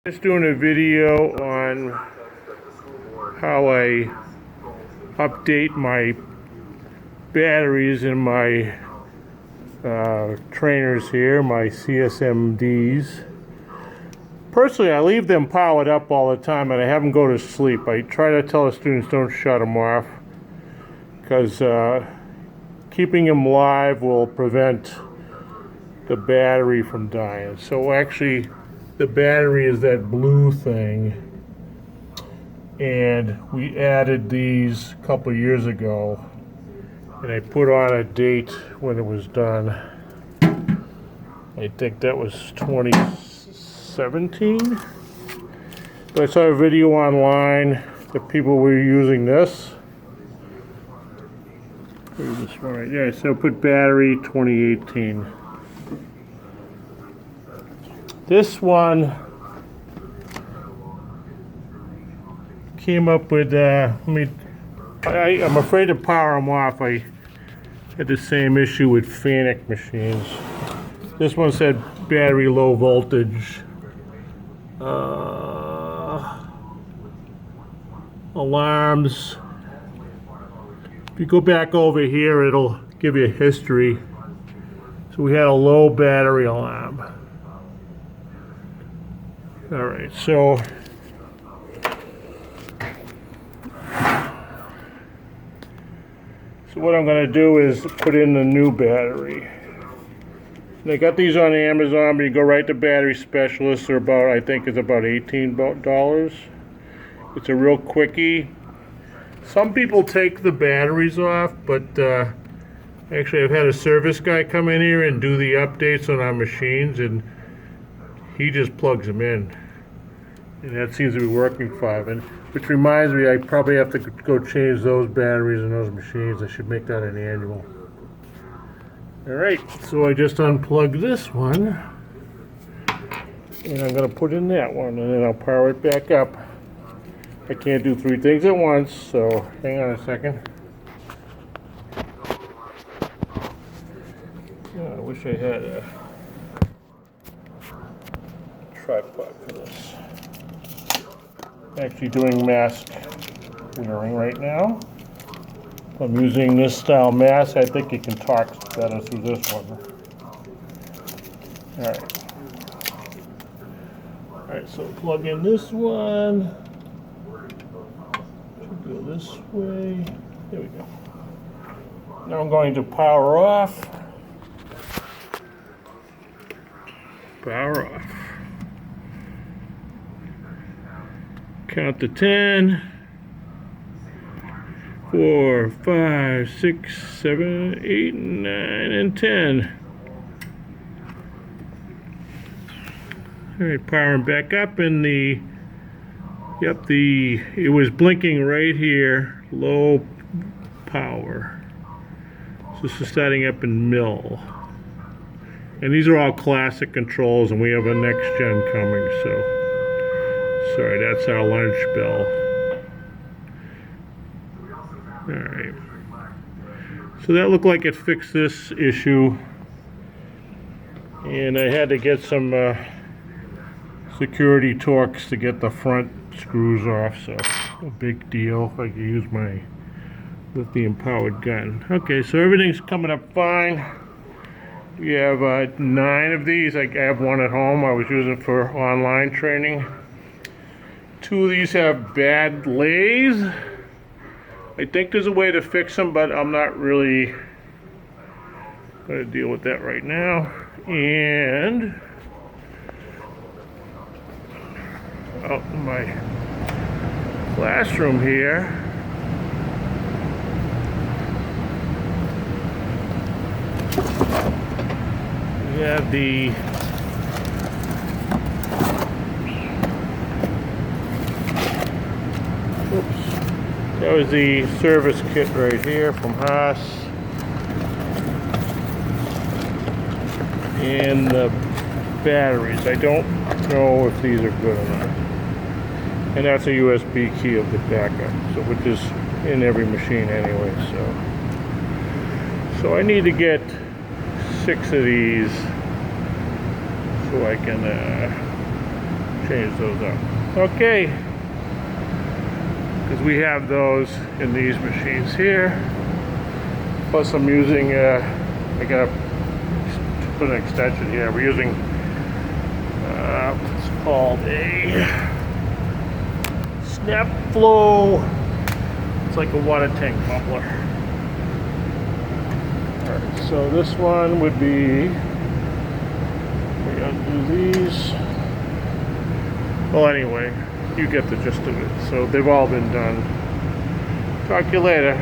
Just doing a video on how I update my batteries in my trainers here, my CSMDs. Personally, I leave them powered up all the time and I have them go to sleep. I try to tell the students don't shut them off because keeping them live will prevent the battery from dying. So actually, the battery is that blue thing, and we added these a couple years ago, and I put on a date when it was done. I think that was 2017. But I saw a video online that people were using this. Where's this one right there? So put battery 2018. This one came up with, I'm afraid to power them off. I had the same issue with Fanuc machines. This one said battery low voltage. Alarms. If you go back over here, it'll give you a history. So we had a low battery alarm. All right, so what I'm going to do is put in the new battery. They got these on Amazon, but you go right to Battery Specialist. They're about, I think it's about $18. It's a real quickie. Some people take the batteries off, but actually I've had a service guy come in here and do the updates on our machines, and he just plugs them in, and that seems to be working fine. Which reminds me, I probably have to go change those batteries in those machines. I should make that an annual. Alright, so I just unplugged this one, and I'm going to put in that one, and then I'll power it back up. I can't do three things at once, so hang on a second. Oh, I wish I had a tripod for this. Actually doing mask wearing right now. I'm using this style mask. I think you can talk better through this one. Alright, so plug in this one. Should go this way. There we go. Now I'm going to power off. Power off. Count to 10. 4, 5, 6, 7, 8, 9, and 10. Alright, powering back up, and it was blinking right here, low power. So this is starting up in mill. And these are all classic controls, and we have a next gen coming, so. Sorry, that's our lunch bell. Alright. So that looked like it fixed this issue. And I had to get some security Torx to get the front screws off, so no big deal. I can use my lithium powered gun. Okay, so everything's coming up fine. We have 9 of these. I have one at home. I was using for online training. 2 of these have bad lays. I think there's a way to fix them, but I'm not really going to deal with that right now. And out in my classroom here, we have the that was the service kit right here from Haas. And the batteries. I don't know if these are good or not. And that's a USB key of the backup, so which is in every machine anyway. So I need to get 6 of these so I can change those up. Okay, because we have those in these machines here. Plus I'm using, I gotta put an extension here. We're using, what's called a snap flow. It's like a water tank bubbler. Alright, so this one would be, we undo these. Well, anyway, you get the gist of it. So they've all been done. Talk to you later.